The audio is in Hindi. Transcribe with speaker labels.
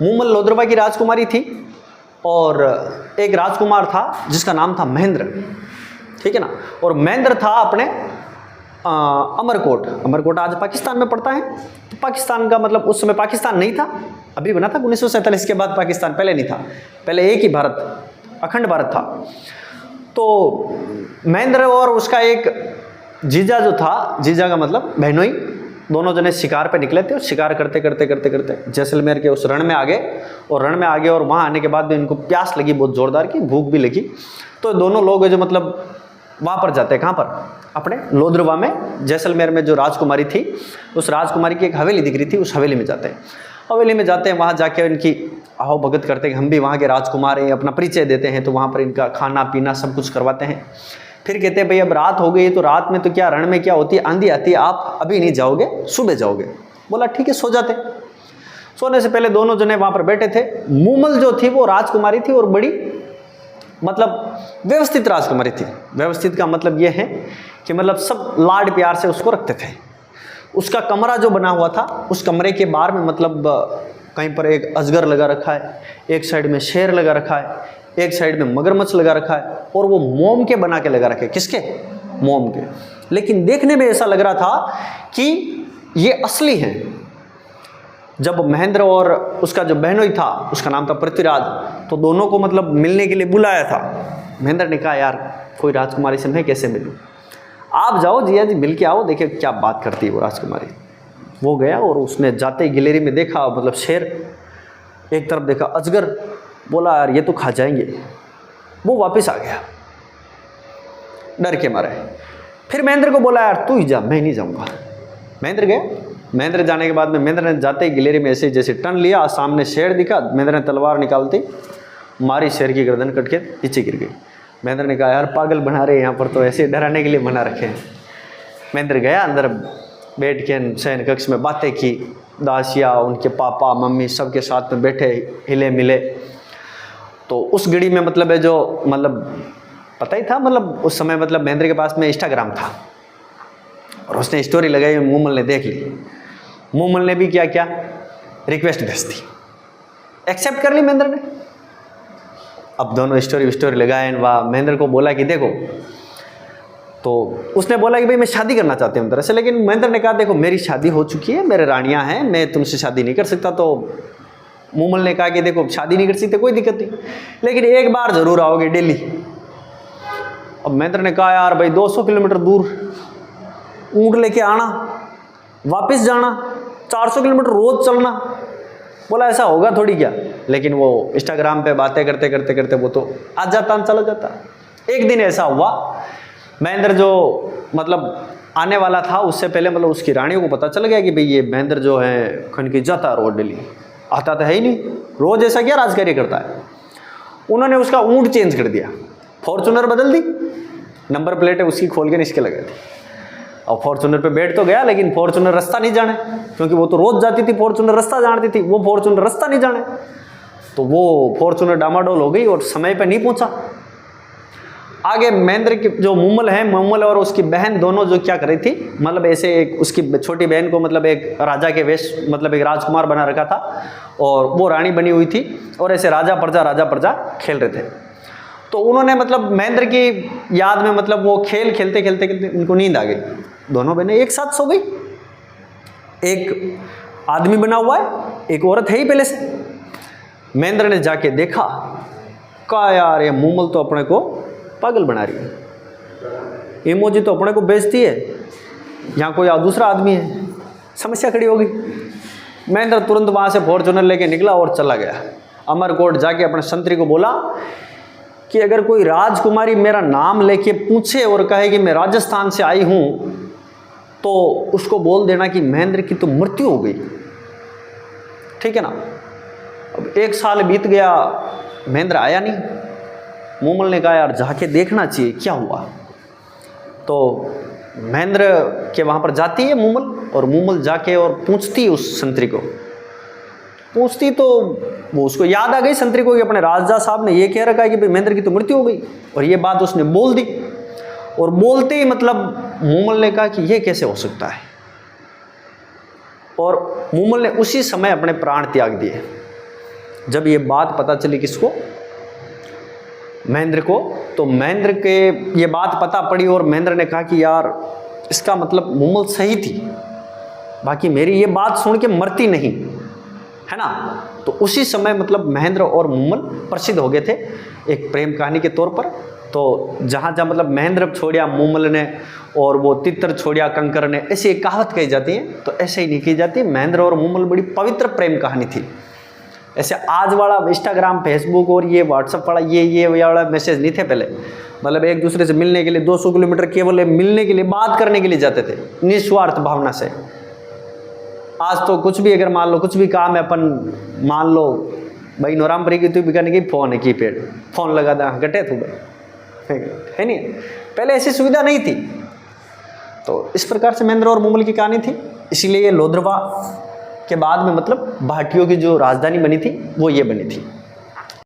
Speaker 1: मूमल लोद्रवा की राजकुमारी थी और एक राजकुमार था जिसका नाम था महेंद्र, ठीक है ना। और महेंद्र था अपने अमरकोट। अमरकोट आज पाकिस्तान में पड़ता है। तो पाकिस्तान का मतलब उस समय पाकिस्तान नहीं था, अभी बना था 1947 के बाद पाकिस्तान, पहले नहीं था, पहले एक ही भारत, अखंड भारत था। तो महेंद्र और उसका एक जीजा जो था, जीजा का मतलब बहनोई, दोनों जने शिकार पे निकले थे और शिकार करते करते करते करते जैसलमेर के उस रण में आ गए। और रण में आ गए और वहाँ आने के बाद भी इनको प्यास लगी बहुत ज़ोरदार की, भूख भी लगी। तो दोनों लोग जो मतलब वहाँ पर जाते हैं, कहाँ पर, अपने लोद्रवा में, जैसलमेर में जो राजकुमारी थी, उस राजकुमारी की एक हवेली दिख रही थी, उस हवेली में जाते हैं। हवेली में जाते हैं, वहाँ जाके इनकी आओ भगत करते हैं कि हम भी वहाँ के राजकुमार हैं, अपना परिचय देते हैं। तो वहाँ पर इनका खाना पीना सब कुछ करवाते हैं। फिर कहते हैं भाई अब रात हो गई, तो रात में तो क्या रण में क्या होती है, आंधी आती है, आप अभी नहीं जाओगे, सुबह जाओगे। बोला ठीक है, सो जाते। सोने से पहले दोनों जने वहाँ पर बैठे थे। मूमल जो थी वो राजकुमारी थी और बड़ी मतलब व्यवस्थित राजकुमारी थी। व्यवस्थित का मतलब ये है कि मतलब सब लाड प्यार से उसको रखते थे। उसका कमरा जो बना हुआ था, उस कमरे के बाहर में मतलब कहीं पर एक अजगर लगा रखा है, एक साइड में शेर लगा रखा है, एक साइड में मगरमच्छ लगा रखा है, और वो मोम के बना के लगा रखे। किसके? मोम के। लेकिन देखने में ऐसा लग रहा था कि ये असली हैं। जब महेंद्र और उसका जो बहनोई था, उसका नाम था पृथ्वीराज, तो दोनों को मतलब मिलने के लिए बुलाया था। महेंद्र ने कहा यार कोई राजकुमारी से मैं कैसे मिलूं, आप जाओ जिया जी, मिल के आओ, देखिए क्या बात करती है वो राजकुमारी। वो गया और उसने जाते ही गिलेरी में देखा, मतलब शेर, एक तरफ देखा अजगर, बोला यार ये तो खा जाएंगे। वो वापस आ गया डर के मारे। फिर महेंद्र को बोला यार तू ही जा, मैं नहीं जाऊंगा। महेंद्र गया। महेंद्र जाने के बाद में महेंद्र ने जाते ही गिलेरी में ऐसे जैसे टन लिया, सामने शेर दिखा, महेंद्र ने तलवार निकालती मारी, शेर की गर्दन कट के नीचे गिर गई। महेंद्र ने कहा यार पागल बना रहे, यहाँ पर तो ऐसे डराने के लिए बना रखे हैं। महेंद्र गया अंदर, बैठ के शयन कक्ष में बातें की, दासिया, उनके पापा मम्मी सबके साथ में बैठे हिले मिले। तो उस घड़ी में मतलब है जो मतलब पता ही था, मतलब उस समय मतलब महेंद्र के पास में इंस्टाग्राम था और उसने स्टोरी लगाई, मूमल ने देख ली। मूमल ने भी क्या क्या रिक्वेस्ट भेज दी, एक्सेप्ट कर ली महेंद्र ने। अब दोनों स्टोरी लगाए, वाह। महेंद्र को बोला कि देखो, तो उसने बोला कि भाई मैं शादी करना चाहती हूँ तरह से, लेकिन महेंद्र ने कहा देखो मेरी शादी हो चुकी है, मेरे रानियाँ हैं, मैं तुमसे शादी नहीं कर सकता। तो मूमल ने कहा कि देखो शादी नहीं कर सकते कोई दिक्कत नहीं, लेकिन एक बार जरूर आओगे डेली। अब महेंद्र ने कहा यार भाई 200 किलोमीटर दूर ऊँट लेके आना, वापस जाना, 400 किलोमीटर रोज चलना, बोला ऐसा होगा थोड़ी क्या। लेकिन वो इंस्टाग्राम पे बातें करते करते करते वो तो आ जाता चला जाता। एक दिन ऐसा हुआ, महेंद्र जो मतलब आने वाला था उससे पहले मतलब उसकी रानियों को पता चल गया कि भाई ये महेंद्र जो है खनकी जाता है रोज डेली, आता तो है ही नहीं, रोज ऐसा क्या राजकार्य करता है। उन्होंने उसका ऊँट चेंज कर दिया, फॉर्चूनर बदल दी, नंबर प्लेट है उसकी खोल के नीचे लगा दी। और फॉर्चूनर पे बैठ तो गया, लेकिन फॉर्चूनर रास्ता नहीं जाने, क्योंकि वो तो रोज जाती थी, फॉर्चूनर रास्ता जानती थी, वो फॉर्चूनर रास्ता नहीं जाने। तो वो फॉर्चूनर डामाडोल हो गई और समय पे नहीं पहुंचा। आगे महेंद्र की जो मूमल है, मूमल और उसकी बहन दोनों जो क्या कर रही थी, मतलब ऐसे एक उसकी छोटी बहन को मतलब एक राजा के वेश, मतलब एक राजकुमार बना रखा था और वो रानी बनी हुई थी, और ऐसे राजा प्रजा खेल रहे थे। तो उन्होंने मतलब महेंद्र की याद में मतलब वो खेल खेलते खेलते खेलते उनको नींद आ गई। दोनों बहनें एक साथ सो गई। एक आदमी बना हुआ है, एक औरत है ही पहले से। महेंद्र ने जाके देखा, कहा यार ये मूमल तो अपने को पागल बना रही है, इमोजी तो अपने को बेचती है, यहाँ कोई दूसरा आदमी है, समस्या खड़ी हो गई। महेंद्र तुरंत वहाँ से फॉर्चूनर लेके निकला और चला गया। अमरकोट जाके अपने संतरी को बोला कि अगर कोई राजकुमारी मेरा नाम लेके पूछे और कहे कि मैं राजस्थान से आई हूँ, तो उसको बोल देना कि महेंद्र की तो मृत्यु हो गई, ठीक है ना। अब 1 साल बीत गया, महेंद्र आया नहीं। मूमल ने कहा यार जाके देखना चाहिए क्या हुआ। तो महेंद्र के वहाँ पर जाती है मूमल, और मूमल जाके और पूछती उस संतरी को, पूछती तो वो उसको याद आ गई संतरी को कि अपने राजा साहब ने ये कह रखा है कि भाई महेंद्र की तो मृत्यु हो गई, और ये बात उसने बोल दी। और बोलते ही मतलब मूमल ने कहा कि ये कैसे हो सकता है, और मूमल ने उसी समय अपने प्राण त्याग दिए। जब ये बात पता चली किसको, महेंद्र को, तो महेंद्र के ये बात पता पड़ी और महेंद्र ने कहा कि यार इसका मतलब मुमल सही थी, बाकी मेरी ये बात सुन के मरती नहीं, है ना। तो उसी समय मतलब महेंद्र और मुमल प्रसिद्ध हो गए थे एक प्रेम कहानी के तौर पर। तो जहाँ जहाँ मतलब महेंद्र छोड़िया मुमल ने और वो तितर छोड़िया कंकर ने, ऐसी एक कहावत कही जाती है, तो ऐसे ही नहीं की जाती। महेंद्र और मुमल बड़ी पवित्र प्रेम कहानी थी। ऐसे आज वाला इंस्टाग्राम, फेसबुक और ये व्हाट्सअप वाला ये वाला मैसेज नहीं थे पहले। मतलब एक दूसरे से मिलने के लिए 200 किलोमीटर केवल मिलने के लिए, बात करने के लिए जाते थे निस्वार्थ भावना से। आज तो कुछ भी अगर मान लो कुछ भी काम है, अपन मान लो भाई नौरामपुरी की, तू भी करने की फोन है कीपैड, फोन लगा दा घटे थोड़ा, है नहीं। पहले ऐसी सुविधा नहीं थी। तो इस प्रकार से महेंद्र और मुमल की कहानी थी। इसीलिए ये लोधरवा के बाद में मतलब भाटियों की जो राजधानी बनी थी वो ये बनी थी।